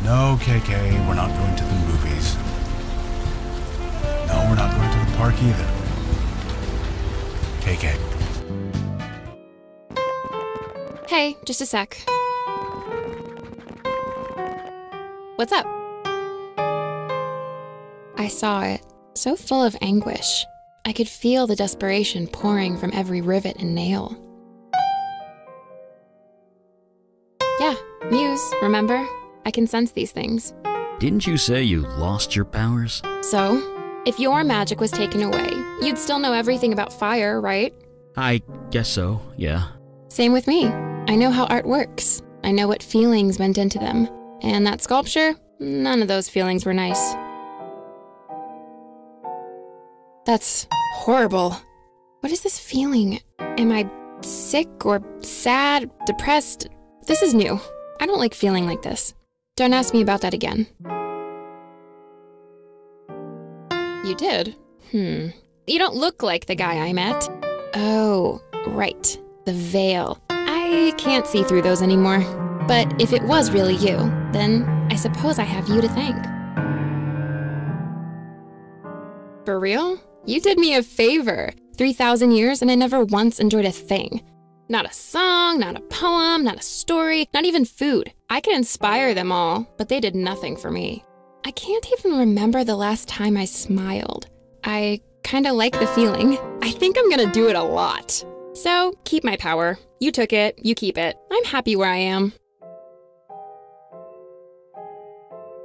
No, KK, we're not going to the movies. No, we're not going to the park either. KK. Hey, just a sec. What's up? I saw it, so full of anguish. I could feel the desperation pouring from every rivet and nail. Yeah, Muse, remember? I can sense these things. Didn't you say you lost your powers? So, if your magic was taken away, you'd still know everything about fire, right? I guess so, yeah. Same with me. I know how art works. I know what feelings went into them. And that sculpture, none of those feelings were nice. That's horrible. What is this feeling? Am I sick or sad, depressed? This is new. I don't like feeling like this. Don't ask me about that again. You did? You don't look like the guy I met. Oh, right. The veil. I can't see through those anymore. But if it was really you, then I suppose I have you to thank. For real? You did me a favor. 3,000 years and I never once enjoyed a thing. Not a song, not a poem, not a story, not even food. I could inspire them all, but they did nothing for me. I can't even remember the last time I smiled. I kinda like the feeling. I think I'm gonna do it a lot. So, keep my power. You took it, you keep it. I'm happy where I am.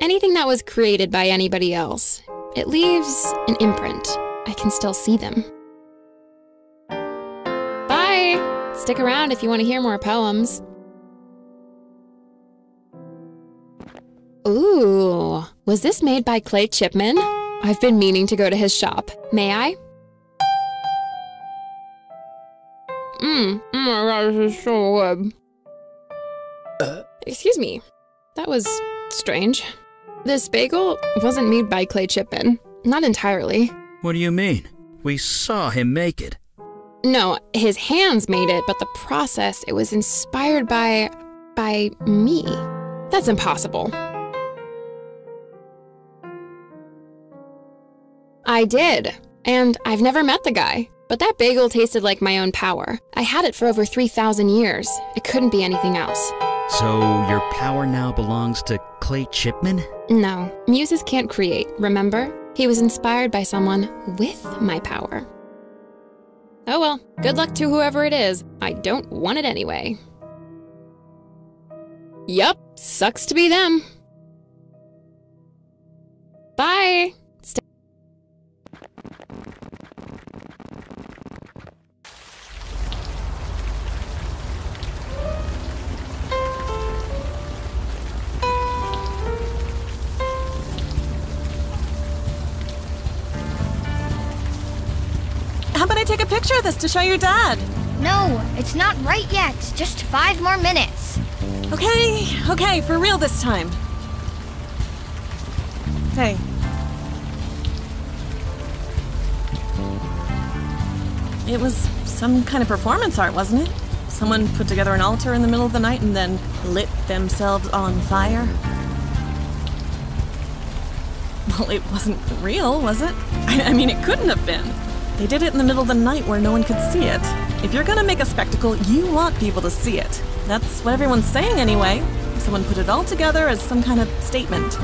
Anything that was created by anybody else, it leaves an imprint. I can still see them. Bye! Stick around if you want to hear more poems. Ooh, was this made by Clay Chipman? I've been meaning to go to his shop. May I? Oh my god, this is so good. Excuse me. That was strange. This bagel wasn't made by Clay Chipman. Not entirely. What do you mean? We saw him make it. No, his hands made it, but the process, it was inspired by me. That's impossible. I did, and I've never met the guy, but that bagel tasted like my own power. I had it for over 3,000 years. It couldn't be anything else. So your power now belongs to Clay Chipman? No, muses can't create, remember? He was inspired by someone with my power. Oh well, good luck to whoever it is. I don't want it anyway. Yup, sucks to be them. Bye! How about I take a picture of this to show your dad? No, it's not right yet. Just 5 more minutes. Okay, for real this time. Hey. It was some kind of performance art, wasn't it? Someone put together an altar in the middle of the night and then lit themselves on fire? Well, it wasn't real, was it? I mean, it couldn't have been. They did it in the middle of the night where no one could see it. If you're gonna make a spectacle, you want people to see it. That's what everyone's saying anyway. Someone put it all together as some kind of statement.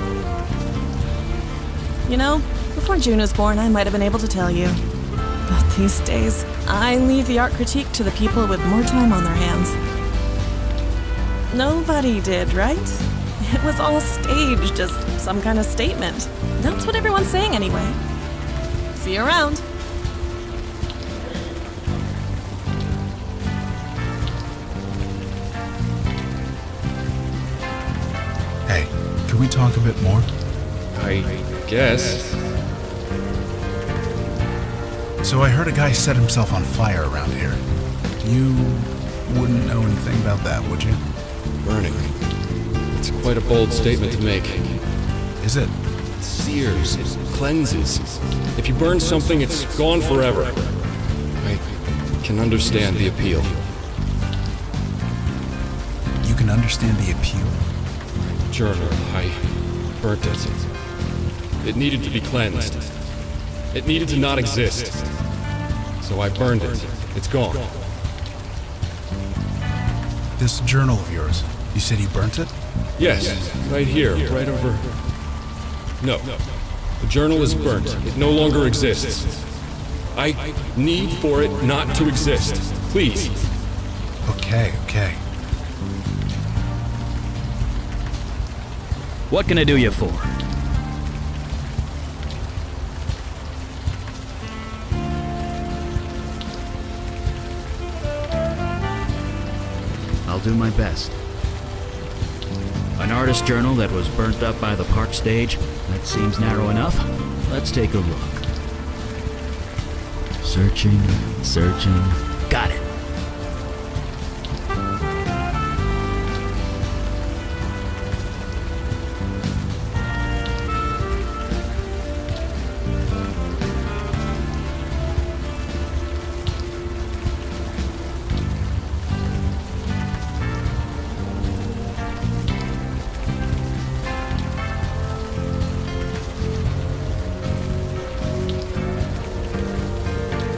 You know, before June was born, I might have been able to tell you. But these days, I leave the art critique to the people with more time on their hands. Nobody did, right? It was all staged as some kind of statement. That's what everyone's saying anyway. See you around. Hey, can we talk a bit more? I guess. So I heard a guy set himself on fire around here. You wouldn't know anything about that, would you? Burning. It's quite a bold statement to make. Is it? It sears, it cleanses. If you burn something, it's gone forever. I can understand the appeal. You can understand the appeal? journal. I burnt it. It needed to be cleansed. It needed to not exist. So I burned it. It's gone. This journal of yours, you said you burnt it? Yes, right here, right over... No. The journal is burnt. It no longer exists. I need for it not to exist. Please. Okay. What can I do you for? I'll do my best. An artist journal that was burnt up by the park stage? That seems narrow enough. Let's take a look. Searching. Got it.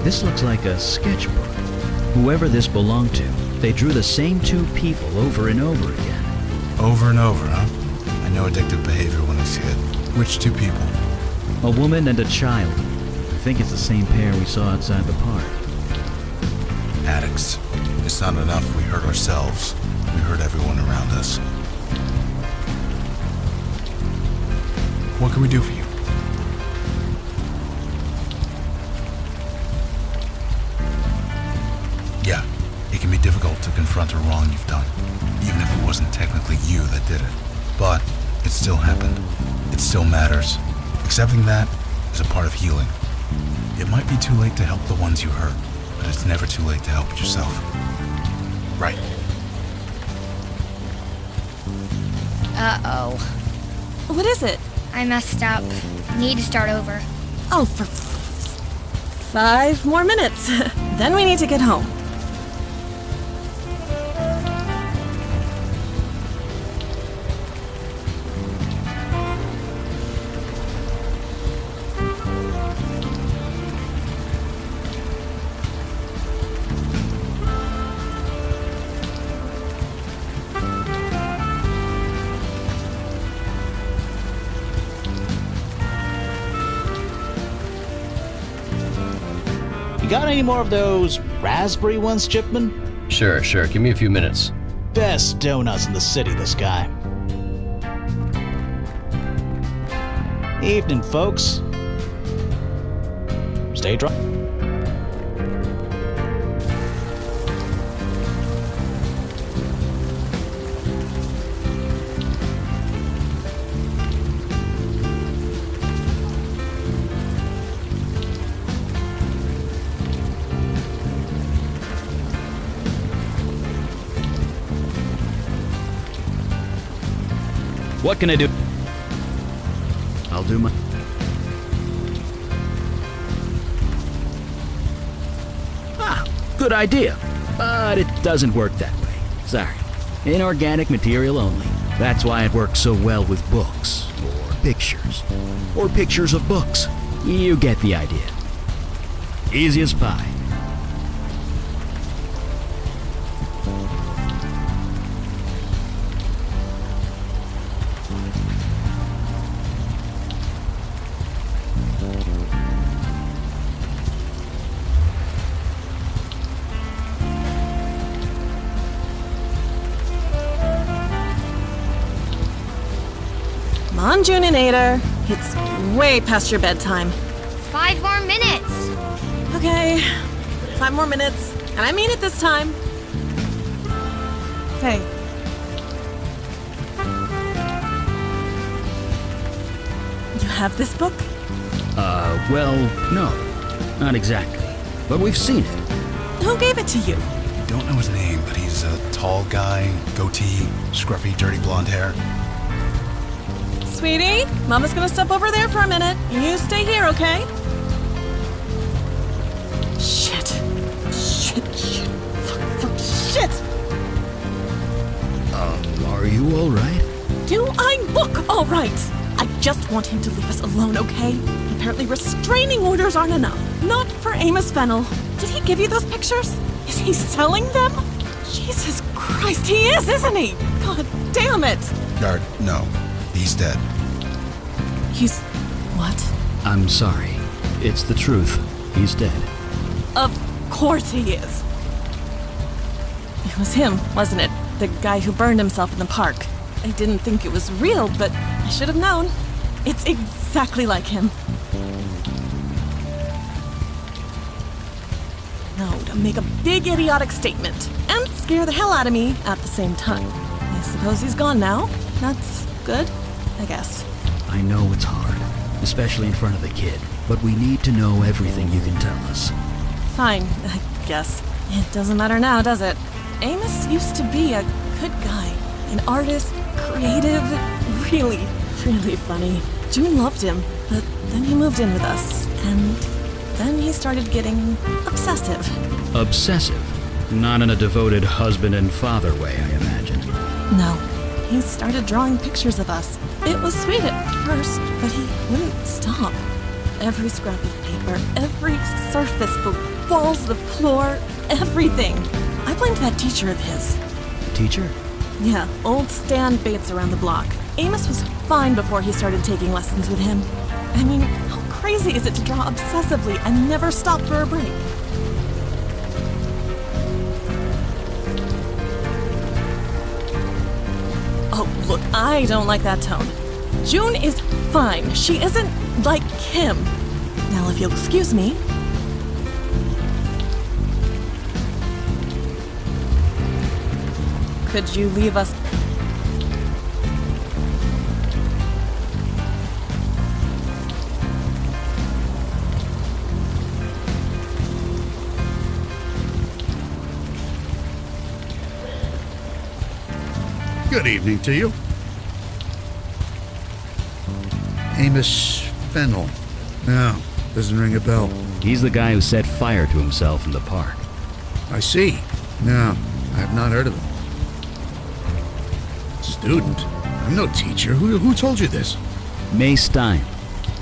This looks like a sketchbook. Whoever this belonged to, they drew the same two people over and over again. Over and over, huh? I know addictive behavior when I see it. Which two people? A woman and a child. I think it's the same pair we saw outside the park. Addicts. It's not enough we hurt ourselves. We hurt everyone around us. What can we do for you? Yeah, it can be difficult to confront a wrong you've done, even if it wasn't technically you that did it. But it still happened. It still matters. Accepting that is a part of healing. It might be too late to help the ones you hurt, but it's never too late to help yourself. Right. Uh-oh. What is it? I messed up. Need to start over. Oh, for 5 more minutes. Then we need to get home. You got any more of those raspberry ones, Chipman? Sure. Give me a few minutes. Best donuts in the city, this guy. Evening, folks. Stay dry. What can I do? I'll do my... Good idea. But it doesn't work that way. Sorry. Inorganic material only. That's why it works so well with books. Or pictures. Or pictures of books. You get the idea. Easy as pie. Come on, Juninator. It's way past your bedtime. 5 more minutes. Okay, 5 more minutes. And I mean it this time. Hey. You have this book? Well, no. Not exactly. But we've seen it. Who gave it to you? Don't know his name, but he's a tall guy, goatee, scruffy, dirty blonde hair. Sweetie, Mama's gonna step over there for a minute. You stay here, okay? Shit. Fuck, shit! Are you alright? Do I look all right? I just want him to leave us alone, okay? Apparently restraining orders aren't enough. Not for Amos Fennel. Did he give you those pictures? Is he selling them? Jesus Christ, he is, isn't he? God damn it! Guard, no. He's dead. He's... what? I'm sorry. It's the truth. He's dead. Of course he is. It was him, wasn't it? The guy who burned himself in the park. I didn't think it was real, but I should have known. It's exactly like him. No, to make a big idiotic statement and scare the hell out of me at the same time. I suppose he's gone now. That's good, I guess. I know it's hard, especially in front of the kid, but we need to know everything you can tell us. Fine, I guess. It doesn't matter now, does it? Amos used to be a good guy. An artist, creative, really, really funny. June loved him, but then he moved in with us, and then he started getting obsessive. Obsessive? Not in a devoted husband and father way, I imagine. No, he started drawing pictures of us. It was sweet at first, but he wouldn't stop. Every scrap of paper, every surface, the walls, the floor, everything. I blamed that teacher of his. The teacher? Yeah, old Stan Bates around the block. Amos was fine before he started taking lessons with him. I mean, how crazy is it to draw obsessively and never stop for a break? Oh, look, I don't like that tone. June is fine. She isn't like him. Now, if you'll excuse me. Could you leave us? Good evening to you. Amos Fennel. No, doesn't ring a bell. He's the guy who set fire to himself in the park. I see. No, I have not heard of him. Student? I'm no teacher. Who told you this? May Stein.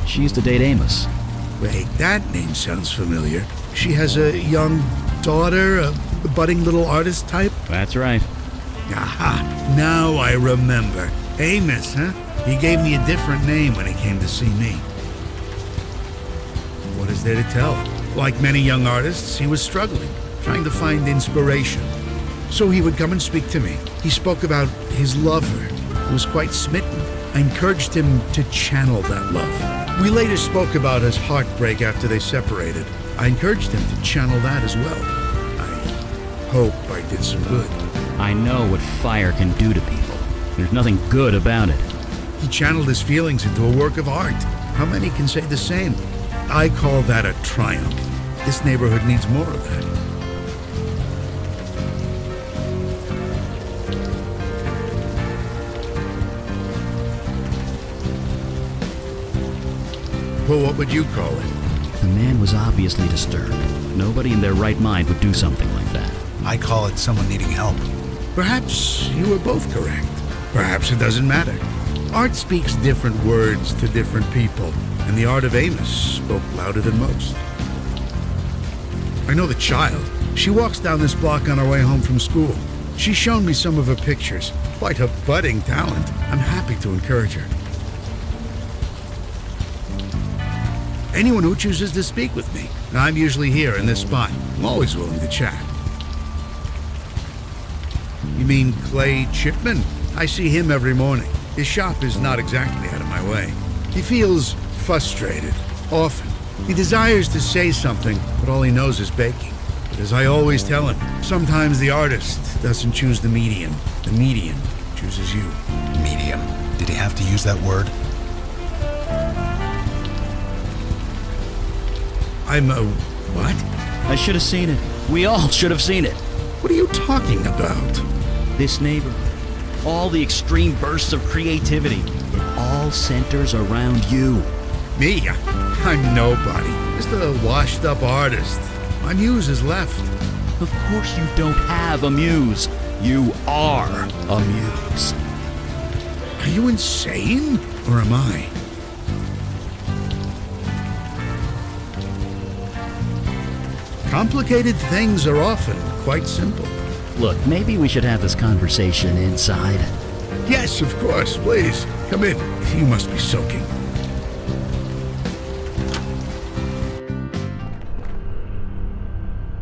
She used to date Amos. Wait, that name sounds familiar. She has a young daughter, a budding little artist type? That's right. Aha, now I remember. Amos, huh? He gave me a different name when he came to see me. What is there to tell? Like many young artists, he was struggling, trying to find inspiration. So he would come and speak to me. He spoke about his lover, who was quite smitten. I encouraged him to channel that love. We later spoke about his heartbreak after they separated. I encouraged him to channel that as well. I hope I did some good. I know what fire can do to people. There's nothing good about it. He channeled his feelings into a work of art. How many can say the same? I call that a triumph. This neighborhood needs more of that. Well, what would you call it? The man was obviously disturbed. Nobody in their right mind would do something like that. I call it someone needing help. Perhaps you were both correct. Perhaps it doesn't matter. Art speaks different words to different people, and the art of Amos spoke louder than most. I know the child. She walks down this block on her way home from school. She's shown me some of her pictures. Quite a budding talent. I'm happy to encourage her. Anyone who chooses to speak with me, I'm usually here in this spot. I'm always willing to chat. You mean Clay Chipman? I see him every morning. His shop is not exactly out of my way. He feels frustrated, often. He desires to say something, but all he knows is baking. But as I always tell him, sometimes the artist doesn't choose the medium chooses you. Medium. Did he have to use that word? I'm a what? I should have seen it. We all should have seen it. What are you talking about? This neighborhood, all the extreme bursts of creativity, it all centers around you. Me? I'm nobody. Just a washed-up artist. My muse has left. Of course you don't have a muse. You are a muse. Are you insane? Or am I? Complicated things are often quite simple. Look, maybe we should have this conversation inside. Yes, of course. Please, come in. You must be soaking.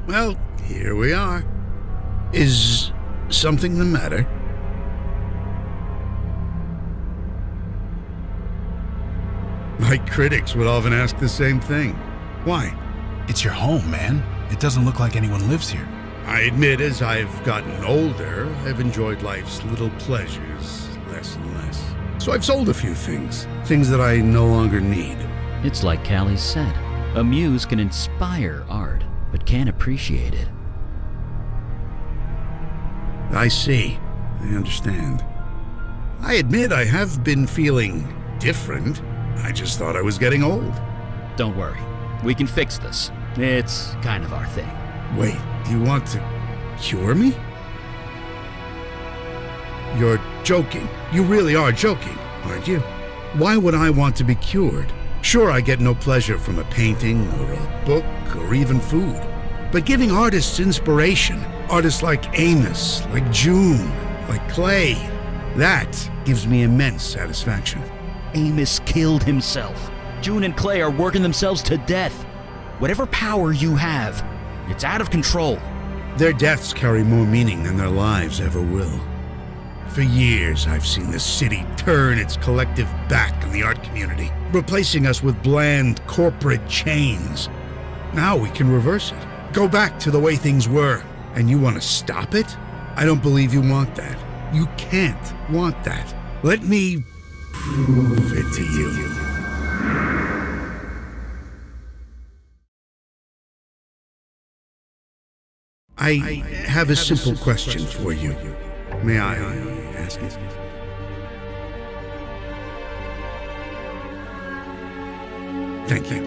Well, here we are. Is something the matter? My critics would often ask the same thing. Why? It's your home, man. It doesn't look like anyone lives here. I admit, as I've gotten older, I've enjoyed life's little pleasures less and less. So I've sold a few things that I no longer need. It's like Callie said. A muse can inspire art, but can't appreciate it. I see. I understand. I admit I have been feeling different. I just thought I was getting old. Don't worry. We can fix this. It's kind of our thing. Wait, you want to cure me? You're joking. You really are joking, aren't you? Why would I want to be cured? Sure, I get no pleasure from a painting or a book or even food. But giving artists inspiration, artists like Amos, like June, like Clay, that gives me immense satisfaction. Amos killed himself. June and Clay are working themselves to death. Whatever power you have, it's out of control. Their deaths carry more meaning than their lives ever will. For years, I've seen the city turn its collective back on the art community, replacing us with bland corporate chains. Now we can reverse it. Go back to the way things were. And you want to stop it? I don't believe you want that. You can't want that. Let me prove it to you. I have a simple question for you. May I ask it? Thank you.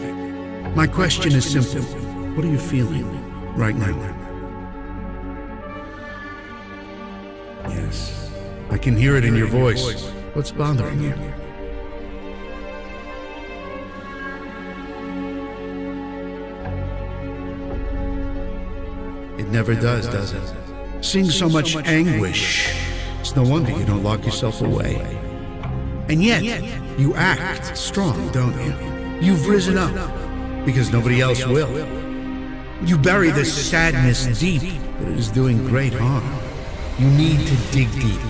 My question is simple. What are you feeling right now? Yes, I can hear it in your voice. What's bothering you? It never does it? Seeing so much anguish, it's no wonder you don't lock yourself away. And yet, you act strong, don't you? You've risen up, because nobody else will. You bury this sadness deep, but it is doing great harm. You need to dig deep,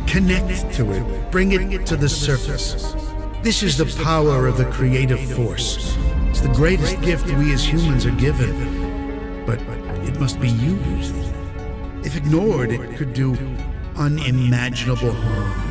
connect to it, bring it to the surface. This is the power of the creative force. It's the greatest gift we as humans are given, but it must be used. If ignored, it could do unimaginable harm.